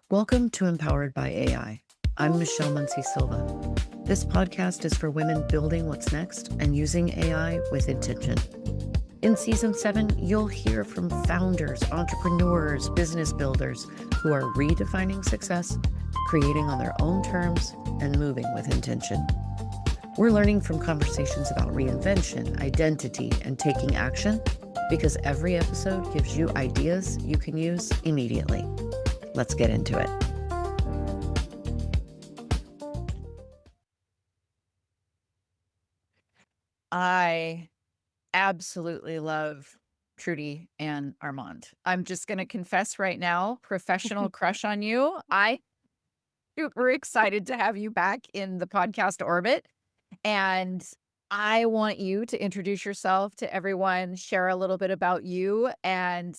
Welcome to Empowered by AI. I'm Michelle Muncie Silva. This podcast is for women building what's next and using AI with intention. In Season 7, you'll hear from founders, entrepreneurs, business builders who are redefining success, creating on their own terms, and moving with intention. We're learning from conversations about reinvention, identity, and taking action because every episode gives you ideas you can use immediately. Let's get into it. I absolutely love Trudy-Ann Armand. I'm just going to confess right now, professional crush on you. I super excited to have you back in the podcast orbit. And I want you to introduce yourself to everyone, share a little bit about you, and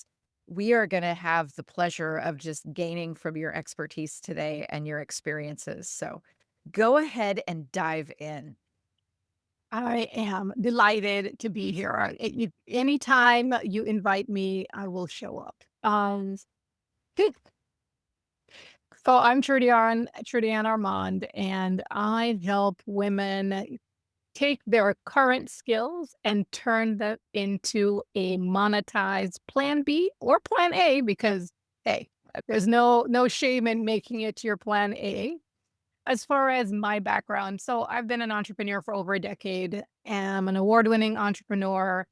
we are going to have the pleasure of just gaining from your expertise today and your experiences. So go ahead and dive in. I am delighted to be here. Anytime you invite me, I will show up. So I'm Trudy-Ann Armand, and I help women take their current skills and turn them into a monetized plan B or plan A because, hey, there's no shame in making it your plan A. As far as my background, so I've been an entrepreneur for over a decade. I'm an award-winning entrepreneur.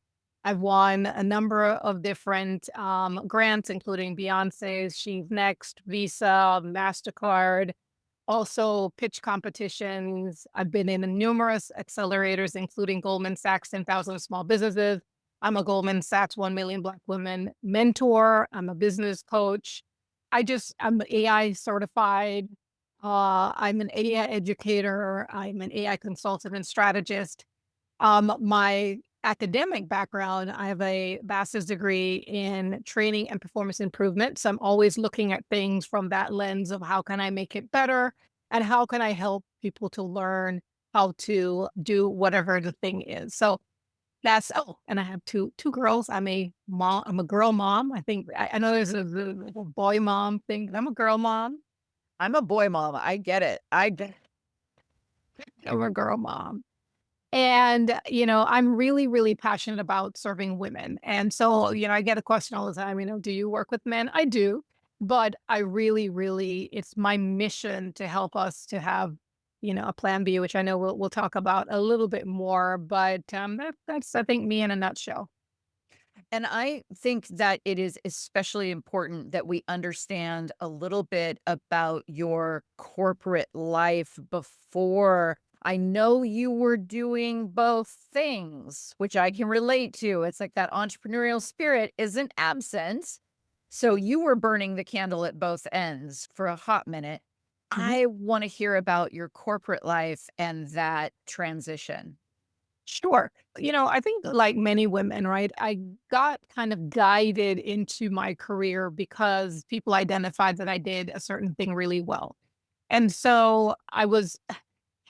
I've won a number of different grants, including Beyonce's She's Next, Visa, MasterCard, also pitch competitions. I've been in numerous accelerators, including Goldman Sachs 10,000 Small Businesses. I'm a Goldman Sachs 1 Million Black Women mentor. I'm a business coach. I'm AI certified. I'm an AI educator. I'm an AI consultant and strategist. My academic background, I have a master's degree in training and performance improvement. So I'm always looking at things from that lens of how can I make it better and how can I help people to learn how to do whatever the thing is. So and I have two girls. I'm a mom. I'm a girl mom. I know there's a boy mom thing, but I'm a girl mom. I'm a boy mom. I get it. I'm a girl mom. And, I'm really, really passionate about serving women. And so, I get a question all the time, do you work with men? I do. But I really, really, it's my mission to help us to have, a plan B, which I know we'll talk about a little bit more. But that's, I think, me in a nutshell. And I think that it is especially important that we understand a little bit about your corporate life before. I know you were doing both things, which I can relate to. It's like that entrepreneurial spirit isn't absent. So you were burning the candle at both ends for a hot minute. Mhm. I want to hear about your corporate life and that transition. Sure. I think like many women, right? I got kind of guided into my career because people identified that I did a certain thing really well. And so I was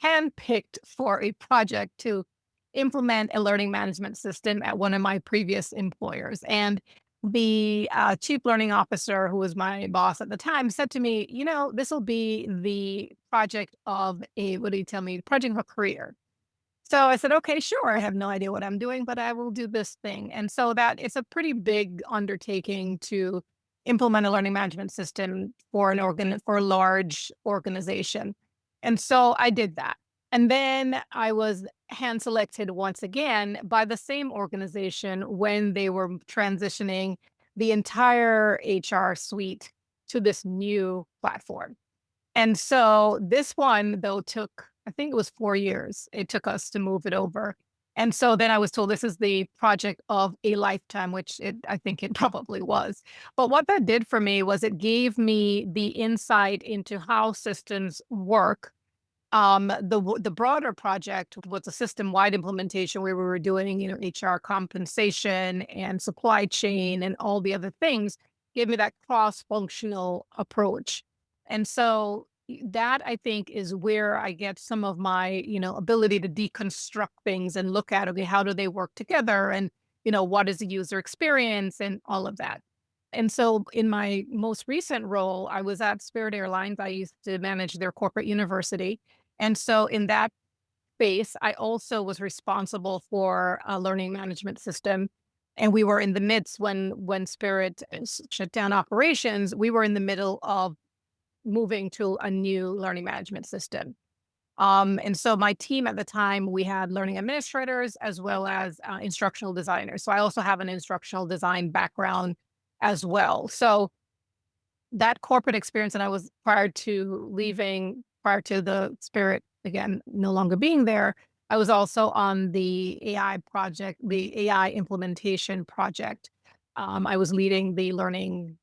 handpicked for a project to implement a learning management system at one of my previous employers. And the chief learning officer, who was my boss at the time, said to me, this will be the project of what did he tell me? Project of a career. So I said, okay, sure. I have no idea what I'm doing, but I will do this thing. And so that it's a pretty big undertaking to implement a learning management system for for a large organization. And so I did that. And then I was hand selected once again by the same organization when they were transitioning the entire HR suite to this new platform. And so this one, though, took, I think it was 4 years. It took us to move it over. And so then I was told this is the project of a lifetime, which I think it probably was. But what that did for me was it gave me the insight into how systems work. The broader project was a system-wide implementation where we were doing, HR compensation and supply chain and all the other things, gave me that cross-functional approach. And so that I think is where I get some of my, ability to deconstruct things and look at, okay, how do they work together? And, what is the user experience and all of that? And so in my most recent role, I was at Spirit Airlines. I used to manage their corporate university. And so in that space, I also was responsible for a learning management system. And we were in the midst when Spirit shut down operations, we were in the middle of moving to a new learning management system. And so my team at the time, we had learning administrators as well as instructional designers. So I also have an instructional design background as well. So that corporate experience, and I was prior to the Spirit again no longer being there, I was also on the AI project, the AI implementation project. I was leading the learning,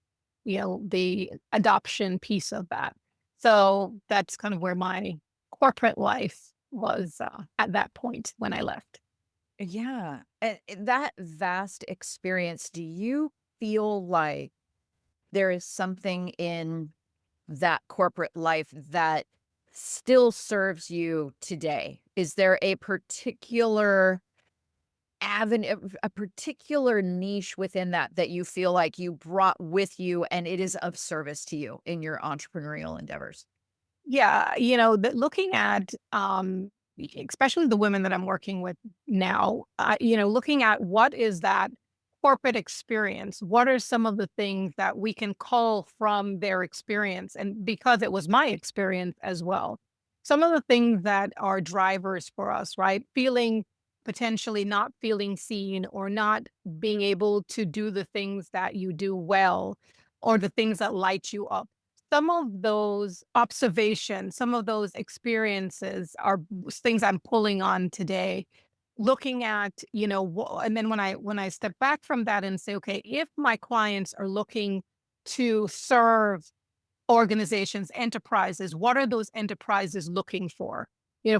the adoption piece of that. So that's kind of where my corporate life was at that point when I left. Yeah. And that vast experience, do you feel like there is something in that corporate life that still serves you today? Is there a particular avenue, a particular niche within that you feel like you brought with you and it is of service to you in your entrepreneurial endeavors? Yeah, looking at especially the women that I'm working with now, looking at what is that corporate experience? What are some of the things that we can call from their experience? And because it was my experience as well, some of the things that are drivers for us, right? Feeling potentially not feeling seen or not being able to do the things that you do well or the things that light you up, some of those observations, some of those experiences are things I'm pulling on today, looking at, and then when I step back from that and say, okay, if my clients are looking to serve organizations, enterprises, what are those enterprises looking for?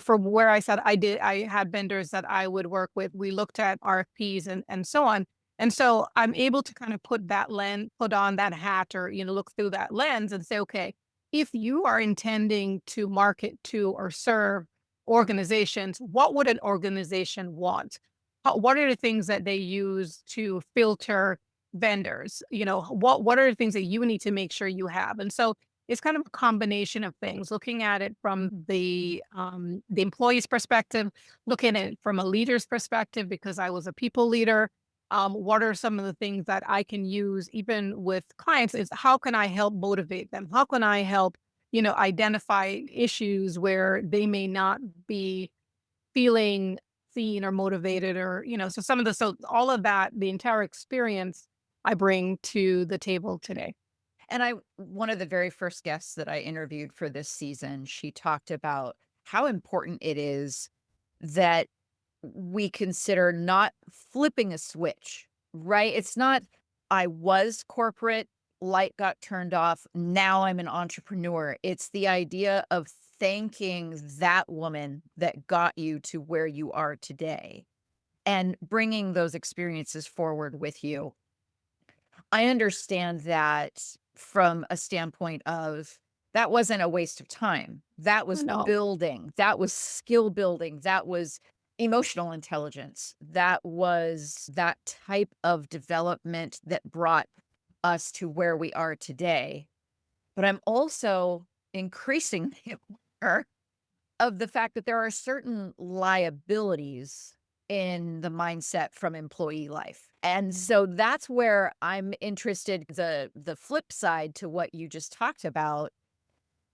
From where I said I had vendors that I would work with. We looked at RFPs and so on. And so I'm able to kind of put on that hat or, look through that lens and say, okay, if you are intending to market to or serve organizations, what would an organization want? What are the things that they use to filter vendors? What are the things that you need to make sure you have? And so it's kind of a combination of things, looking at it from the employee's perspective, looking at it from a leader's perspective, because I was a people leader. What are some of the things that I can use even with clients is how can I help motivate them? How can I help, identify issues where they may not be feeling seen or motivated or, so all of that, the entire experience I bring to the table today. And one of the very first guests that I interviewed for this season, she talked about how important it is that we consider not flipping a switch, right? It's not, I was corporate, light got turned off, now I'm an entrepreneur. It's the idea of thanking that woman that got you to where you are today and bringing those experiences forward with you. I understand that from a standpoint of that wasn't a waste of time. That was No. building, that was skill building, that was emotional intelligence, that was that type of development that brought us to where we are today. But I'm also increasingly aware of the fact that there are certain liabilities in the mindset from employee life. And so that's where I'm interested, the flip side to what you just talked about.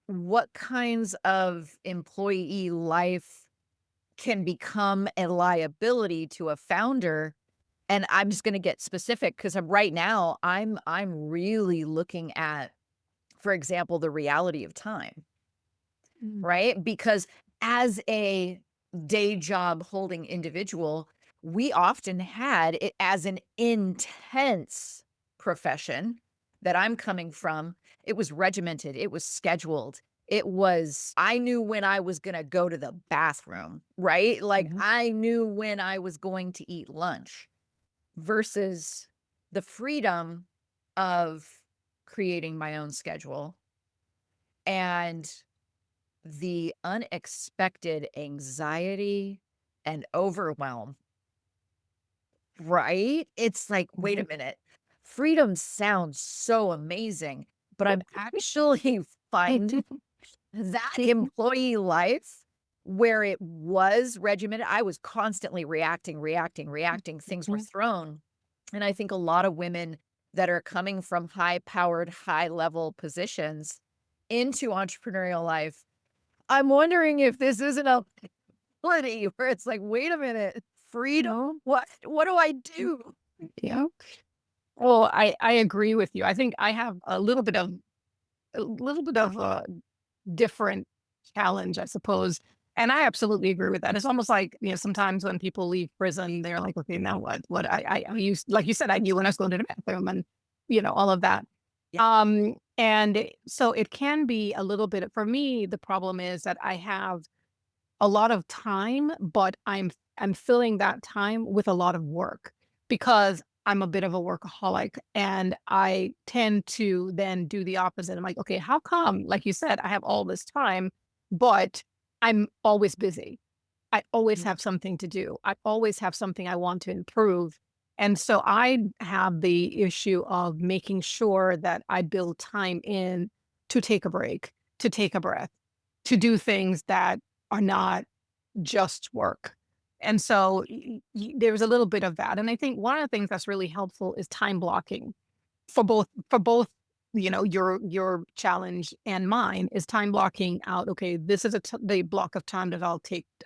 What kinds of employee life can become a liability to a founder? And I'm just going to get specific because right now I'm really looking at, for example, the reality of time, Mm. right? Because as a day job holding individual, we often had it as an intense profession that I'm coming from. It was regimented, it was scheduled. I knew when I was going to go to the bathroom, right? Like Mhm. I knew when I was going to eat lunch versus the freedom of creating my own schedule and the unexpected anxiety and overwhelm, right? It's like, wait a Mhm. minute. freedom sounds so amazing, but I'm actually finding that employee life where it was regimented, I was constantly reacting, things were thrown. And I think a lot of women that are coming from high-powered, high-level positions into entrepreneurial life, I'm wondering if this isn't a ability where it's like, wait a minute, freedom? What do I do? Yeah. Well, I agree with you. I think I have a little bit of a different challenge, I suppose. And I absolutely agree with that. It's almost like, sometimes when people leave prison, they're like, okay, now what? I used, like you said, I knew when I was going to the bathroom and, all of that. Yeah. And so it can be a little bit, for me, the problem is that I have a lot of time, but I'm filling that time with a lot of work because I'm a bit of a workaholic and I tend to then do the opposite. I'm like, okay, how come, like you said, I have all this time, but I'm always busy. I always have something to do. I always have something I want to improve. And so I have the issue of making sure that I build time in to take a break, to take a breath, to do things that are not just work. And so there's a little bit of that. And I think one of the things that's really helpful is time blocking for both, your challenge and mine is time blocking out. Okay, this is the block of time that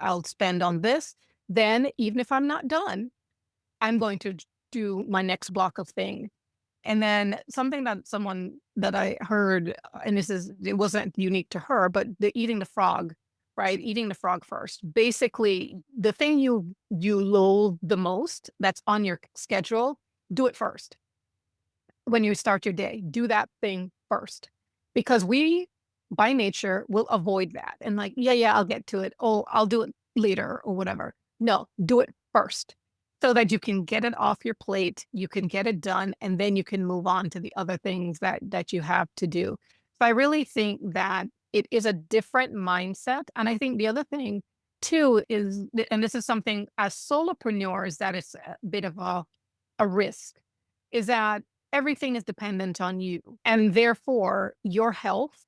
I'll spend on this. Then even if I'm not done, I'm going to do my next block of thing. And then something that someone that I heard, and it wasn't unique to her, but the eating the frog, right? Eating the frog first. Basically, the thing you loathe the most that's on your schedule, do it first. When you start your day, do that thing first. Because we, by nature, will avoid that. And like, yeah, I'll get to it. Oh, I'll do it later or whatever. No, do it first so that you can get it off your plate, you can get it done, and then you can move on to the other things that you have to do. So I really think that it is a different mindset. And I think the other thing too is, and this is something as solopreneurs that is a bit of a risk, is that everything is dependent on you. And therefore, your health,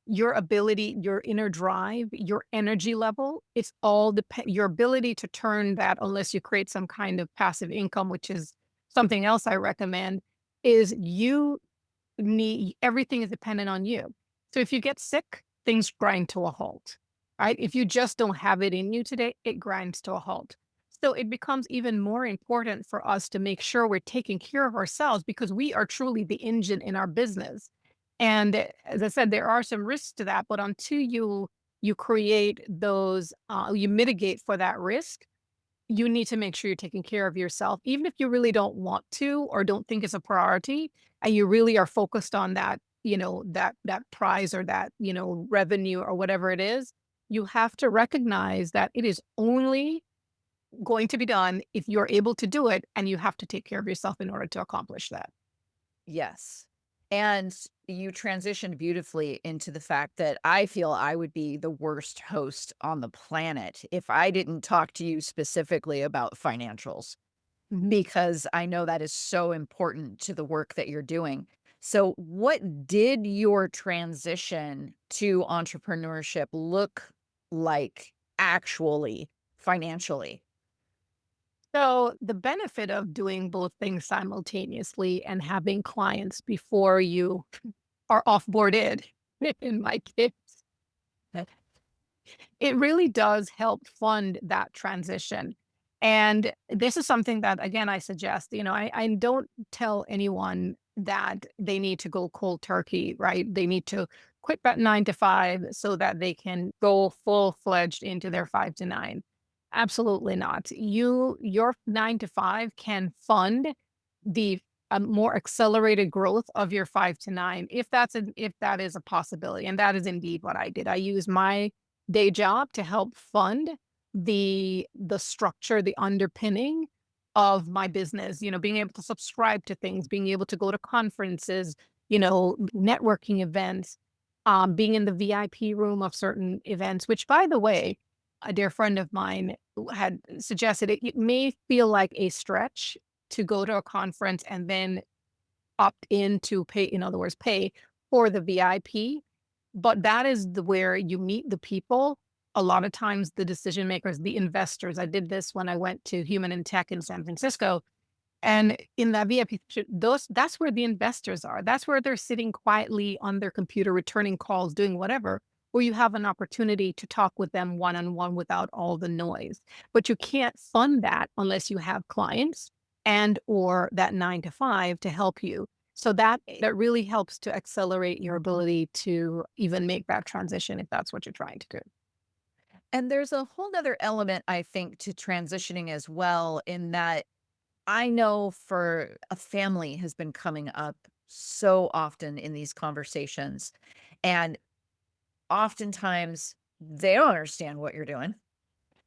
your ability, your inner drive, your energy level, it's all your ability to turn that, unless you create some kind of passive income, which is something else I recommend, is you need, everything is dependent on you. So if you get sick, things grind to a halt, right? If you just don't have it in you today, it grinds to a halt. So it becomes even more important for us to make sure we're taking care of ourselves because we are truly the engine in our business. And as I said, there are some risks to that, but until you create those, you mitigate for that risk, you need to make sure you're taking care of yourself, even if you really don't want to or don't think it's a priority, and you really are focused on that, that prize or that, revenue or whatever it is. You have to recognize that it is only going to be done if you're able to do it, and you have to take care of yourself in order to accomplish that. Yes. And you transitioned beautifully into the fact that I feel I would be the worst host on the planet if I didn't talk to you specifically about financials, because I know that is so important to the work that you're doing. So, what did your transition to entrepreneurship look like actually financially? So the benefit of doing both things simultaneously and having clients before you are offboarded, in my case, it really does help fund that transition. And this is something that, again, I suggest, I don't tell anyone that they need to go cold turkey, right? They need to quit that 9 to 5 so that they can go full fledged into their 5 to 9. Absolutely not. Your 9 to 5 can fund the more accelerated growth of your 5 to 9, if that is a possibility. And that is indeed what I did. I used my day job to help fund the structure, the underpinning of my business, being able to subscribe to things, being able to go to conferences, networking events, being in the VIP room of certain events, which, by the way, a dear friend of mine had suggested it may feel like a stretch to go to a conference and then opt in to pay, in other words, pay for the VIP. But that is where you meet the people. A lot of times, the decision makers, the investors. I did this when I went to Human in Tech in San Francisco. And in that VIP, that's where the investors are. That's where they're sitting quietly on their computer, returning calls, doing whatever, where you have an opportunity to talk with them one on one without all the noise. But you can't fund that unless you have clients and or that 9 to 5 to help you. So that really helps to accelerate your ability to even make that transition if that's what you're trying to do. And there's a whole nother element, I think, to transitioning as well, in that I know for a family has been coming up so often in these conversations. And oftentimes they don't understand what you're doing.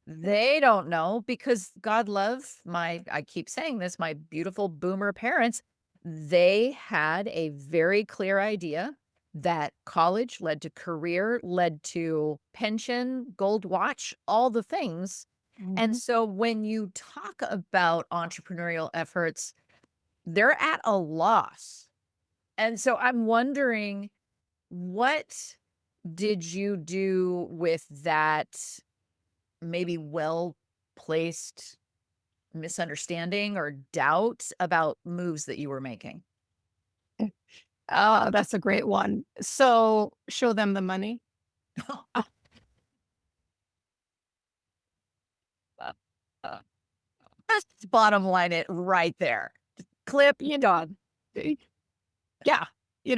They don't know because God love I keep saying this, my beautiful boomer parents, they had a very clear idea that college led to career, led to pension, gold watch, all the things. And Mhm. so when you talk about entrepreneurial efforts, they're at a loss. And so I'm wondering, what did you do with that maybe well placed misunderstanding or doubt about moves that you were making? Ah, that's a great one. So show them the money. Ah, Uh, uh, That's bottom line it right there. Clip, you done. know, yeah.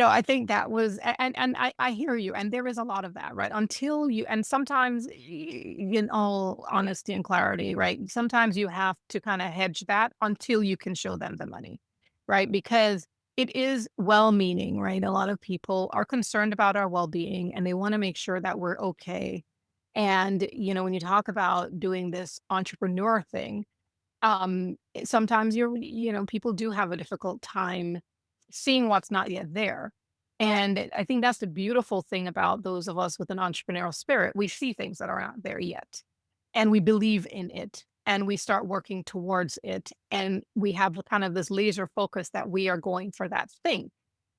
I think that was and I hear you, and there is a lot of that, right? Until you and sometimes, in all honesty and clarity, right? Sometimes you have to kinda hedge that until you can show them the money, right? Because it is well-meaning, right? A lot of people are concerned about our well-being, and they wanna make sure that we're okay. And, when you talk about doing this entrepreneur thing, sometimes people do have a difficult time seeing what's not yet there. And I think that's the beautiful thing about those of us with an entrepreneurial spirit. We see things that are not there yet, and we believe in it, and we start working towards it. And we have kind of this laser focus that we are going for that thing.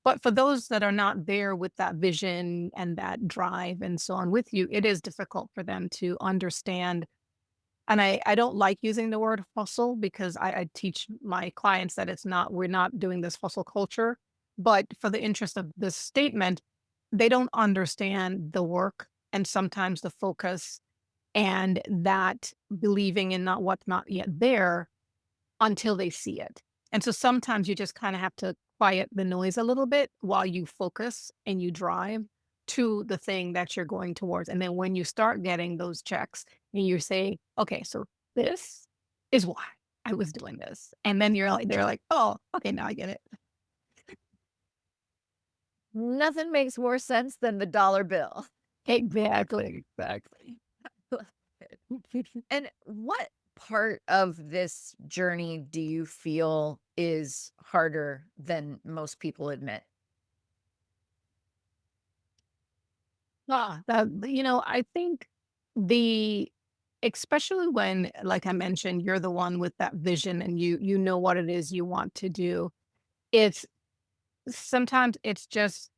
But for those that are not there with that vision and that drive and so on with you, it is difficult for them to understand. And I don't like using the word hustle because I teach my clients that we're not doing this hustle culture. But for the interest of this statement, they don't understand the work and sometimes the focus and that believing in not what's not yet there until they see it. And so sometimes you just kind of have to quiet the noise a little bit while you focus and you drive to the thing that you're going towards. And then when you start getting those checks and you say, okay, so this is why I was doing this. And then they're like, oh, okay, now I get it. Nothing makes more sense than the dollar bill. Exactly. Exactly. Love it. And what part of this journey do you feel is harder than most people admit? I think the especially when, like I mentioned, you're the one with that vision and you know what it is you want to do. It's sometimes it's just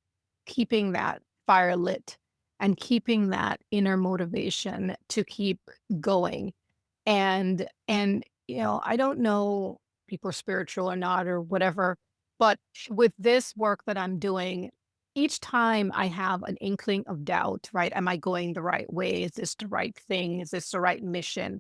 keeping that fire lit and keeping that inner motivation to keep going. And I don't know people are spiritual or not or whatever, but with this work that I'm doing, each time I have an inkling of doubt, right? Am I going the right way? Is this the right thing? Is this the right mission?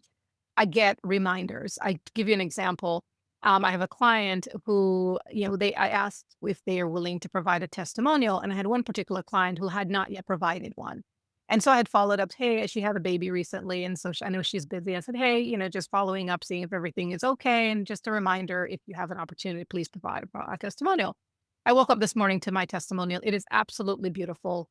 I get reminders. I give you an example. I have a client who, I asked if they are willing to provide a testimonial, and I had one particular client who had not yet provided one. And so I had followed up, hey, she had a baby recently, and so I know she's busy. I said, hey, just following up, seeing if everything is okay, and just a reminder, if you have an opportunity, please provide a testimonial. I woke up this morning to my testimonial. It is absolutely beautiful.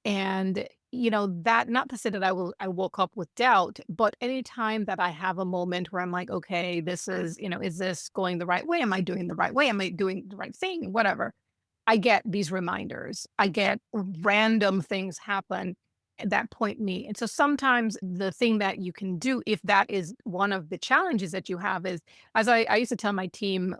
And, that not to say that I woke up with doubt, but anytime that I have a moment where I'm like, okay, is this going the right way? Am I doing the right way? Am I doing the right thing? Whatever. I get these reminders. I get random things happen. that point me. And so sometimes the thing that you can do, if that is one of the challenges that you have, is as I used to tell my team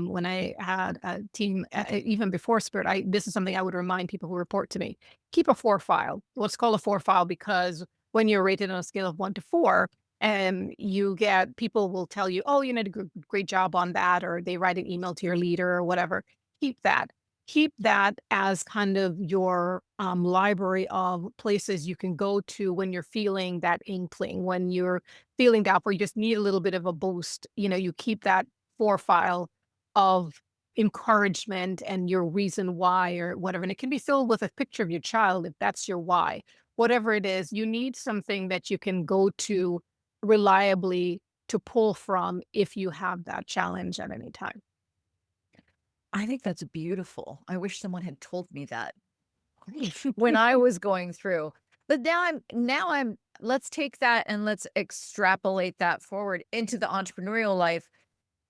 when I had a team, even before Spirit, this is something I would remind people who report to me: keep a 4 file. What's called a 4 file, because when you're rated on a scale of 1 to 4, and you get people will tell you, oh, you did a great job on that, or they write an email to your leader or whatever. Keep that. Keep that as kind of your library of places you can go to when you're feeling that inkling, when you're feeling doubtful, you just need a little bit of a boost. You keep that 4 file of encouragement and your reason why or whatever. And it can be filled with a picture of your child if that's your why. Whatever it is, you need something that you can go to reliably to pull from if you have that challenge at any time. I think that's beautiful. I wish someone had told me that when I was going through. But now I'm let's take that and let's extrapolate that forward into the entrepreneurial life.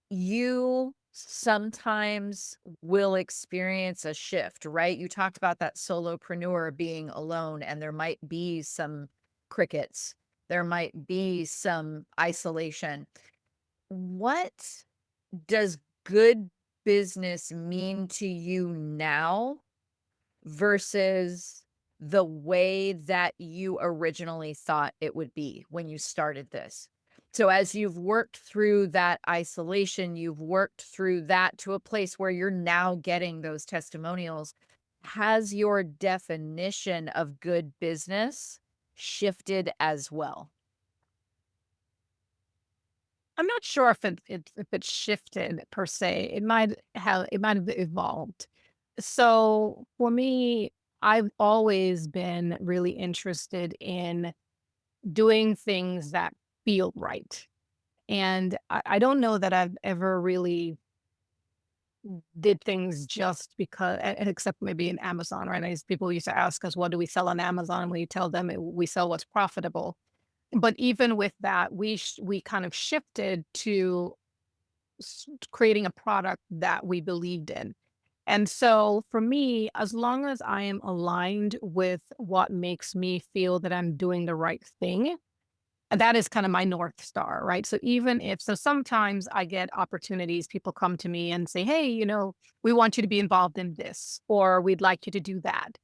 You sometimes will experience a shift, right? You talked about that solopreneur being alone, and there might be some crickets. There might be some isolation. What does good business mean to you now versus the way that you originally thought it would be when you started this? So as you've worked through that isolation, you've worked through that to a place where you're now getting those testimonials, has your definition of good business shifted as well? I'm not sure if it's shifted per se. It might have evolved. So for me, I've always been really interested in doing things that feel right. And I don't know that I've ever really did things just because, except maybe in Amazon, right? As people used to ask us, what do we sell on Amazon? We tell them we sell what's profitable. But even with that, we kind of shifted to creating a product that we believed in. And so for me, as long as I am aligned with what makes me feel that I'm doing the right thing, and that is kind of my North Star, right? So sometimes I get opportunities, people come to me and say, hey, we want you to be involved in this, or we'd like you to do that.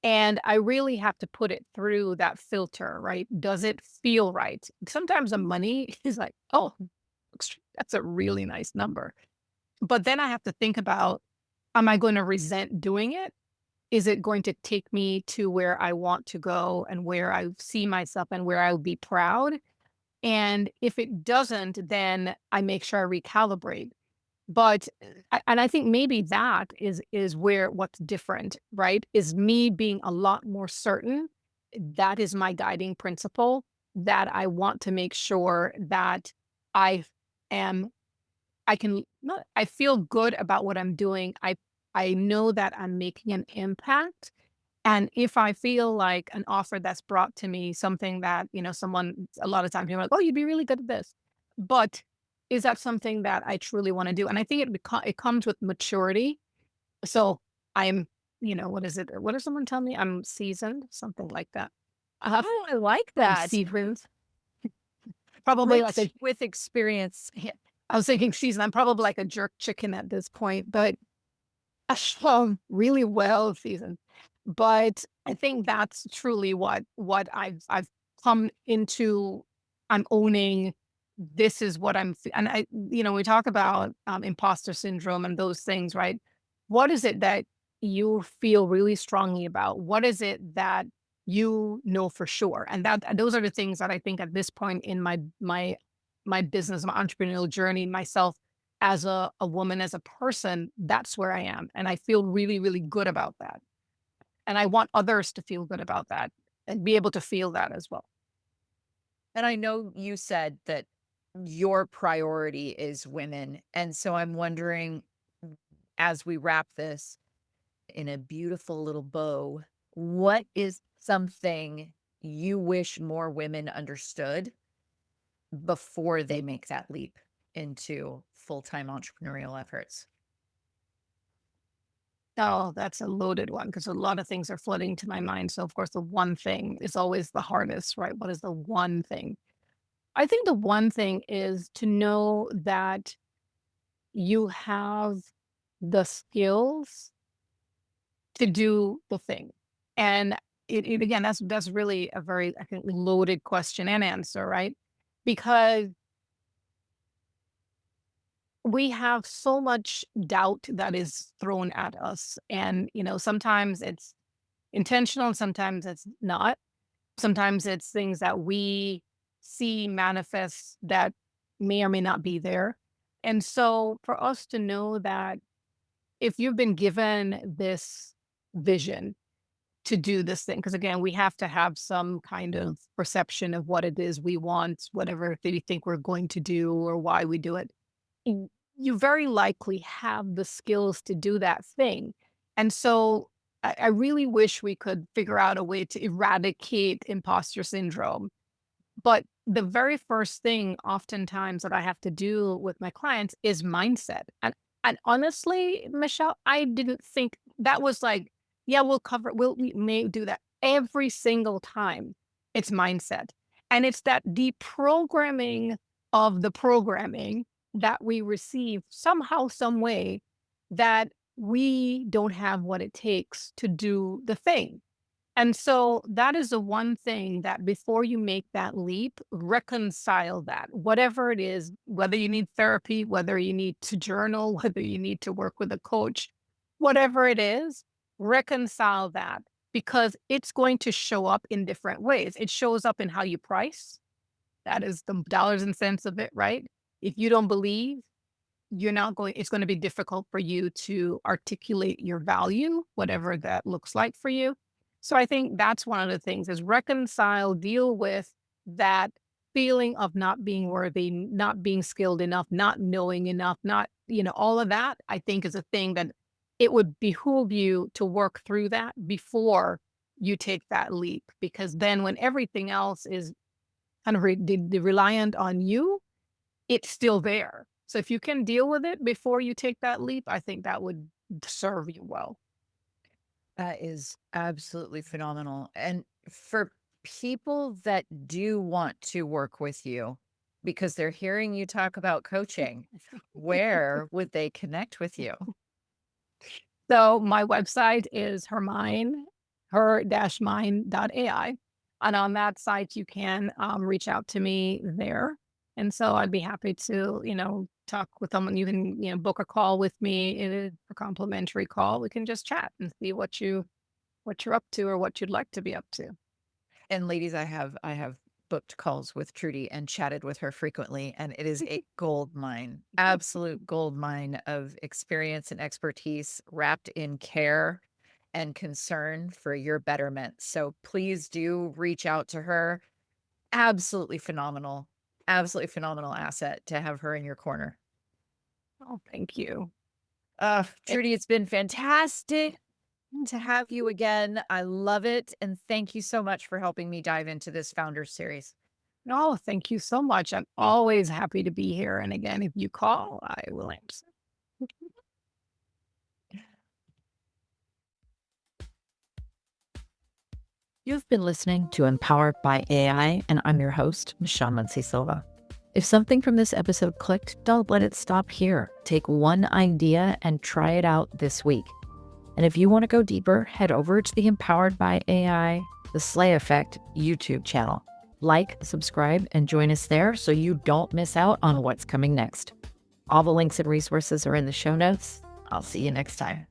And I really have to put it through that filter, right? Does it feel right? Sometimes the money is like, oh, that's a really nice number. But then I have to think about, am I going to resent doing it? Is it going to take me to where I want to go and where I see myself and where I would be proud? And if it doesn't, then I make sure I recalibrate. But and I think maybe that is where what's different, right? Is me being a lot more certain. That is my guiding principle, that I want to make sure that I am I can not I feel good about what I'm doing. I know that I'm making an impact. And if I feel like an offer that's brought to me, something that, someone a lot of times you're like, oh, you'd be really good at this. But is that something that I truly want to do? And I think it comes with maturity. So I'm, what is it? What does someone tell me? I'm seasoned, something like that. Oh, I like I'm that. seasoned, probably like Rich with experience. I was thinking seasoned. I'm probably like a jerk chicken at this point, but really well seasoned. But I think that's truly what I've come into. I'm owning. This is what and we talk about imposter syndrome and those things, right? What is it that you feel really strongly about? What is it that you know for sure? And those are the things that I think at this point in my business, my entrepreneurial journey, myself as a woman, as a person, that's where I am. And I feel really, really good about that. And I want others to feel good about that and be able to feel that as well. And I know you said that your priority is women. And so I'm wondering, as we wrap this in a beautiful little bow, what is something you wish more women understood before they make that leap into full-time entrepreneurial efforts? Oh, that's a loaded one because a lot of things are flooding to my mind. So, of course, the one thing is always the hardest, right? What is the one thing? I think the one thing is to know that you have the skills to do the thing. And again, that's really a very, I think, loaded question and answer, right? Because we have so much doubt that is thrown at us. And, sometimes it's intentional, sometimes it's not. Sometimes it's things that we see manifest that may or may not be there. And so for us to know that if you've been given this vision to do this thing, because again, we have to have some kind of perception of what it is we want, whatever we think we're going to do or why we do it. y- You very likely have the skills to do that thing. And so I really wish we could figure out a way to eradicate imposter syndrome. But the very first thing oftentimes that I have to do with my clients is mindset. And honestly, Michelle, I didn't think that was like, yeah, we may do that every single time. It's mindset. And it's that deprogramming of the programming that we receive somehow, some way that we don't have what it takes to do the thing. And so that is the one thing that before you make that leap, reconcile that, whatever it is, whether you need therapy, whether you need to journal, whether you need to work with a coach, whatever it is, reconcile that because it's going to show up in different ways. It shows up in how you price. That is the dollars and cents of it, right? If you don't believe, you're not going, it's going to be difficult for you to articulate your value, whatever that looks like for you. So I think that's one of the things is reconcile, deal with that feeling of not being worthy, not being skilled enough, not knowing enough, not, all of that, I think is a thing that it would behoove you to work through that before you take that leap. Because then when everything else is kind of reliant on you, it's still there. So if you can deal with it before you take that leap, I think that would serve you well. That is absolutely phenomenal. And for people that do want to work with you because they're hearing you talk about coaching, where would they connect with you? So my website is her-mind.ai. And on that site, you can reach out to me there. And so I'd be happy to, talk with someone. You can, book a call with me. It is a complimentary call. We can just chat and see what you're up to or what you'd like to be up to. And ladies, I have booked calls with Trudy and chatted with her frequently, and it is a gold mine, absolute gold mine of experience and expertise wrapped in care and concern for your betterment. So please do reach out to her. Absolutely phenomenal asset to have her in your corner. Oh, thank you. Trudy, it's been fantastic to have you again. I love it. And thank you so much for helping me dive into this Founders series. No, thank you so much. I'm always happy to be here. And again, if you call, I will answer. You've been listening to Empowered by AI, and I'm your host, Michelle Muncy Silva. If something from this episode clicked, don't let it stop here. Take one idea and try it out this week. And if you want to go deeper, head over to the Empowered by AI, the Slay Effect YouTube channel. Like, subscribe, and join us there so you don't miss out on what's coming next. All the links and resources are in the show notes. I'll see you next time.